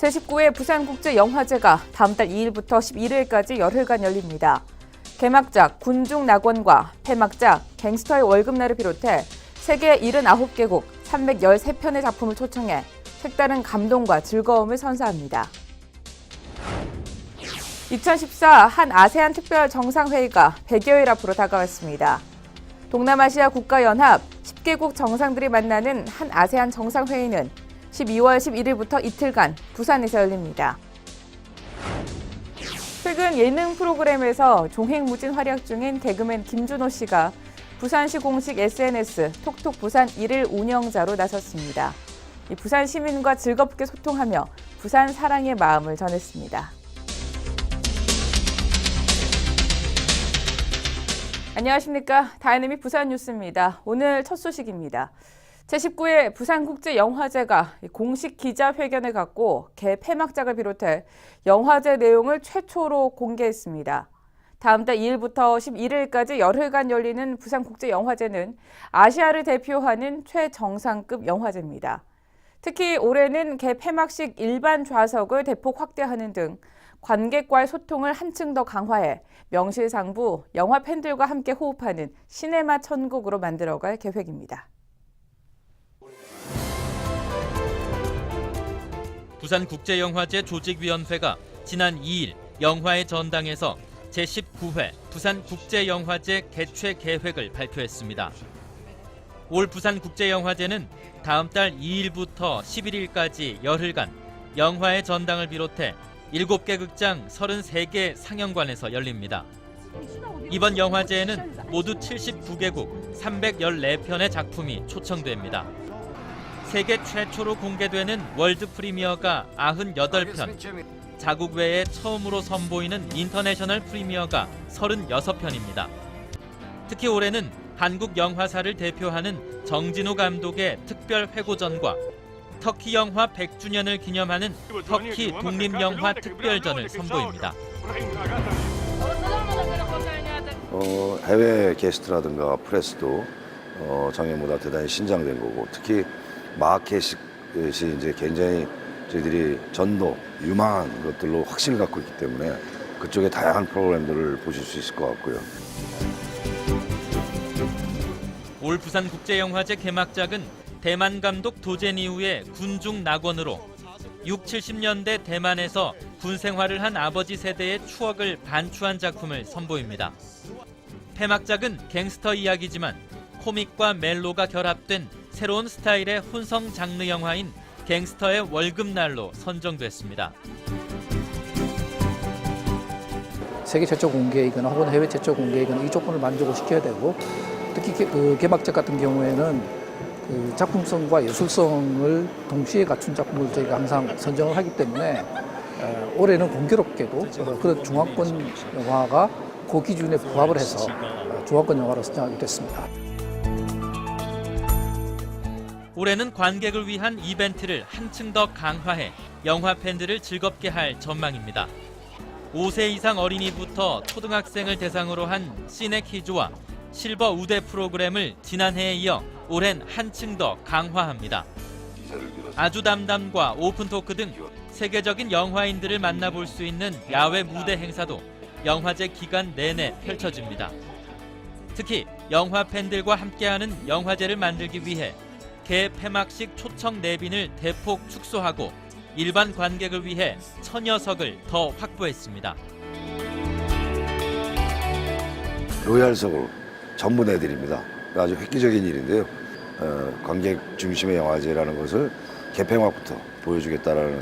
제19회 부산국제영화제가 다음 달 2일부터 11일까지 열흘간 열립니다. 개막작 군중낙원과 폐막작 갱스터의 월급날을 비롯해 세계 79개국 313편의 작품을 초청해 색다른 감동과 즐거움을 선사합니다. 2014 한 아세안 특별 정상회의가 100여일 앞으로 다가왔습니다. 동남아시아 국가연합 10개국 정상들이 만나는 한 아세안 정상회의는 12월 11일부터 이틀간 부산에서 열립니다. 최근 예능 프로그램에서 종횡무진 활약 중인 개그맨 김준호 씨가 부산시 공식 SNS 톡톡 부산 1일 운영자로 나섰습니다. 부산 시민과 즐겁게 소통하며 부산 사랑의 마음을 전했습니다. 안녕하십니까. 다이내믹 부산 뉴스입니다. 오늘 첫 소식입니다. 제19회 부산국제영화제가 공식 기자회견을 갖고 개폐막작을 비롯해 영화제 내용을 최초로 공개했습니다. 다음 달 2일부터 11일까지 열흘간 열리는 부산국제영화제는 아시아를 대표하는 최정상급 영화제입니다. 특히 올해는 개폐막식 일반 좌석을 대폭 확대하는 등 관객과의 소통을 한층 더 강화해 명실상부 영화 팬들과 함께 호흡하는 시네마 천국으로 만들어갈 계획입니다. 부산국제영화제 조직위원회가 지난 2일 영화의 전당에서 제19회 부산국제영화제 개최 계획을 발표했습니다. 올 부산국제영화제는 다음 달 2일부터 11일까지 열흘간 영화의 전당을 비롯해 7개 극장 33개 상영관에서 열립니다. 이번 영화제에는 모두 79개국 314편의 작품이 초청됩니다. 세계 최초로 공개되는 월드 프리미어가 98편, 자국 외에 처음으로 선보이는 인터내셔널 프리미어가 36편입니다. 특히 올해는 한국 영화사를 대표하는 정진우 감독의 특별 회고전과 터키 영화 100주년을 기념하는 터키 독립영화 특별전을 선보입니다. 해외 게스트라든가 프레스도 작년보다 대단히 신장된 거고, 특히 마켓이 이제 굉장히 저희들이 전도, 유망한 것들로 확신을 갖고 있기 때문에 그쪽에 다양한 프로그램들을 보실 수 있을 것 같고요. 올 부산국제영화제 개막작은 대만 감독 도제니우의 군중낙원으로 6, 70년대 대만에서 군 생활을 한 아버지 세대의 추억을 반추한 작품을 선보입니다. 폐막작은 갱스터 이야기지만 코믹과 멜로가 결합된 새로운 스타일의 혼성 장르 영화인 갱스터의 월급날로 선정됐습니다. 세계 최초 공개이거나 혹은 해외 최초 공개이거나 이 조건을 만족을 시켜야 되고, 특히 개막작 같은 경우에는 그 작품성과 예술성을 동시에 갖춘 작품을 저희가 항상 선정을 하기 때문에 올해는 공교롭게도 그런 중화권 영화가 그 기준에 부합을 해서 중화권 영화로 선정하게 됐습니다. 올해는 관객을 위한 이벤트를 한층 더 강화해 영화 팬들을 즐겁게 할 전망입니다. 5세 이상 어린이부터 초등학생을 대상으로 한 시네퀴즈와 실버 우대 프로그램을 지난해에 이어 올해는 한층 더 강화합니다. 아주 담담과 오픈 토크 등 세계적인 영화인들을 만나볼 수 있는 야외 무대 행사도 영화제 기간 내내 펼쳐집니다. 특히 영화 팬들과 함께하는 영화제를 만들기 위해 개폐막식 초청 내빈을 대폭 축소하고 일반 관객을 위해 1000여 석을 더 확보했습니다. 로얄석으로 전부 내드립니다. 아주 획기적인 일인데요. 관객 중심의 영화제라는 것을 개폐막부터 보여주겠다라는,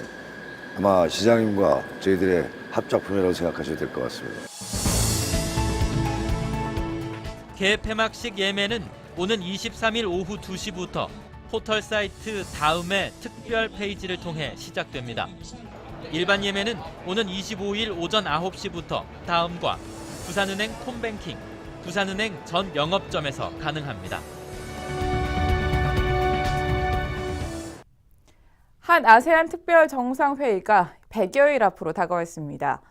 아마 시장님과 저희들의 합작품이라고 생각하셔도 될 것 같습니다. 개폐막식 예매는 오는 23일 오후 2시부터 포털 사이트 다음의 특별 페이지를 통해 시작됩니다. 일반 예매는 오는 25일 오전 9시부터 다음과 부산은행 콤뱅킹, 부산은행 전 영업점에서 가능합니다. 한 아세안 특별 정상회의가 100여일 앞으로 다가왔습니다.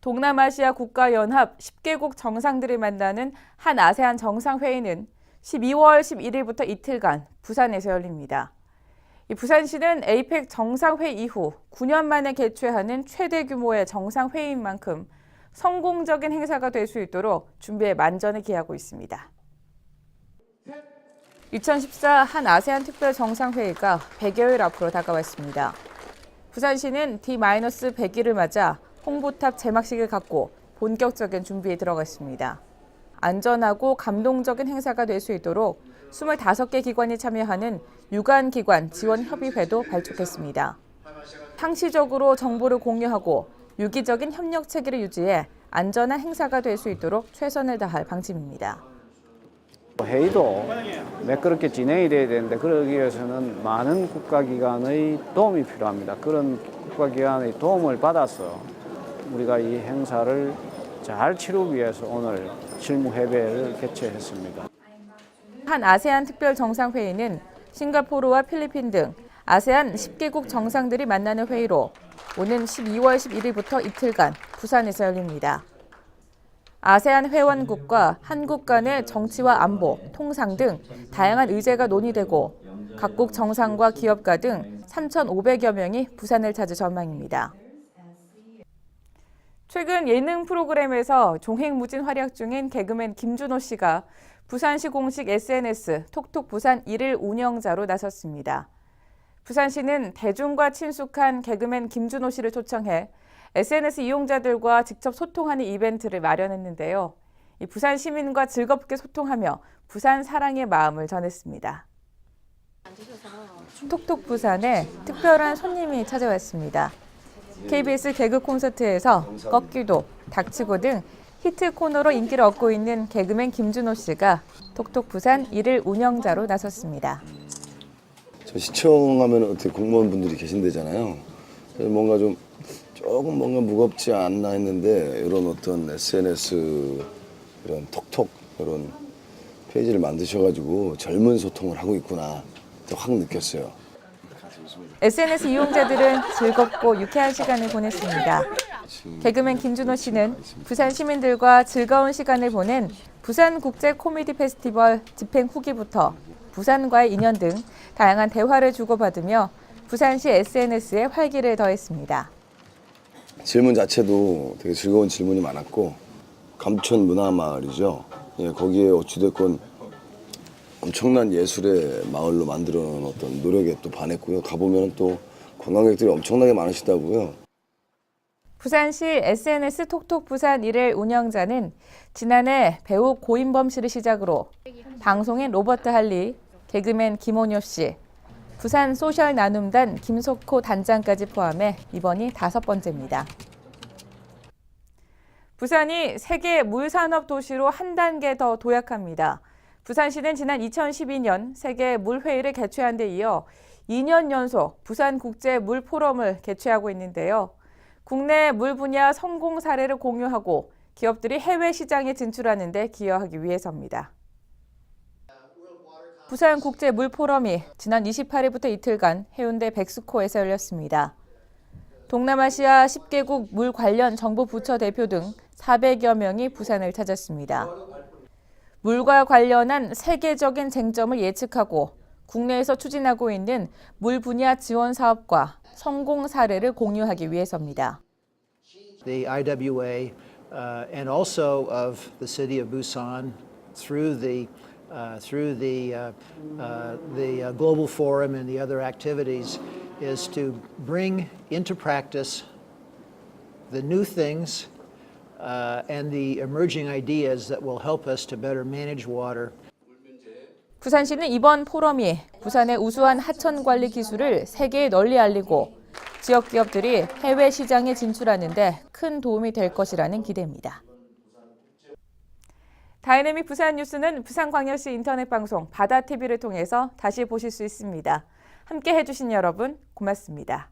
동남아시아 국가연합 10개국 정상들이 만나는 한 아세안 정상회의는 12월 11일부터 이틀간 부산에서 열립니다. 이 부산시는 에이펙 정상회의 이후 9년 만에 개최하는 최대 규모의 정상회의인 만큼 성공적인 행사가 될 수 있도록 준비에 만전을 기하고 있습니다. 2014 한 아세안 특별 정상회의가 100여일 앞으로 다가왔습니다. 부산시는 D-100일을 맞아 홍보탑 제막식을 갖고 본격적인 준비에 들어갔습니다. 안전하고 감동적인 행사가 될 수 있도록 25개 기관이 참여하는 유관기관 지원협의회도 발족했습니다. 상시적으로 정보를 공유하고 유기적인 협력 체계를 유지해 안전한 행사가 될 수 있도록 최선을 다할 방침입니다. 회의도 매끄럽게 진행이 돼야 되는데 그러기 위해서는 많은 국가기관의 도움이 필요합니다. 그런 국가기관의 도움을 받아서 우리가 이 행사를 잘 치르기 위해서 오늘 실무회의를 개최했습니다. 한 아세안 특별 정상회의는 싱가포르와 필리핀 등 아세안 10개국 정상들이 만나는 회의로 오는 12월 11일부터 이틀간 부산에서 열립니다. 아세안 회원국과 한국 간의 정치와 안보, 통상 등 다양한 의제가 논의되고 각국 정상과 기업가 등 3,500여 명이 부산을 찾을 전망입니다. 최근 예능 프로그램에서 종횡무진 활약 중인 개그맨 김준호 씨가 부산시 공식 SNS 톡톡 부산 1일 운영자로 나섰습니다. 부산시는 대중과 친숙한 개그맨 김준호 씨를 초청해 SNS 이용자들과 직접 소통하는 이벤트를 마련했는데요. 이 부산 시민과 즐겁게 소통하며 부산 사랑의 마음을 전했습니다. 톡톡 부산에 특별한 손님이 찾아왔습니다. KBS 개그 콘서트에서 꺾기도, 닥치고 등 히트 코너로 인기를 얻고 있는 개그맨 김준호 씨가 톡톡 부산 1일 운영자로 나섰습니다. 저 시청하면 어떻게 공무원분들이 계신대잖아요. 그래서 뭔가 조금 뭔가 무겁지 않나 했는데 이런 어떤 SNS 이런 톡톡 이런 페이지를 만드셔가지고 젊은 소통을 하고 있구나 확 느꼈어요. SNS 이용자들은 즐겁고 유쾌한 시간을 보냈습니다. 개그맨 김준호 씨는 부산 시민들과 즐거운 시간을 보낸 부산 국제 코미디 페스티벌 집행 후기부터 부산과의 인연 등 다양한 대화를 주고받으며 부산시 SNS에 활기를 더했습니다. 질문 자체도 되게 즐거운 질문이 많았고 감천 문화마을이죠. 예, 거기에 어찌됐건 엄청난 예술의 마을로 만들어 놓은 어떤 노력에 또 반했고요. 가보면 또 관광객들이 엄청나게 많으시다고요. 부산시 SNS 톡톡 부산 1일 운영자는 지난해 배우 고인범 씨를 시작으로 방송인 로버트 할리, 개그맨 김원효 씨, 부산 소셜 나눔단 김석호 단장까지 포함해 이번이 5번째입니다. 부산이 세계 물산업 도시로 한 단계 더 도약합니다. 부산시는 지난 2012년 세계 물회의를 개최한 데 이어 2년 연속 부산국제물포럼을 개최하고 있는데요. 국내 물 분야 성공 사례를 공유하고 기업들이 해외 시장에 진출하는 데 기여하기 위해서입니다. 부산국제물포럼이 지난 28일부터 이틀간 해운대 백스코에서 열렸습니다. 동남아시아 10개국 물 관련 정부 부처 대표 등 400여 명이 부산을 찾았습니다. 물과 관련한 세계적인 쟁점을 예측하고 국내에서 추진하고 있는 물 분야 지원 사업과 성공 사례를 공유하기 위해서입니다. The IWA and also of the city of Busan through the Global Forum and the other activities is to bring into practice the new things and the emerging ideas that will help us to better manage water. 부산시는 이번 포럼이 부산의 우수한 하천 관리 기술을 세계에 널리 알리고 지역 기업들이 해외 시장에 진출하는 데 큰 도움이 될 것이라는 기대입니다. 다이내믹 부산 뉴스는 부산광역시 인터넷 방송 바다TV를 통해서 다시 보실 수 있습니다. 함께 해주신 여러분 고맙습니다.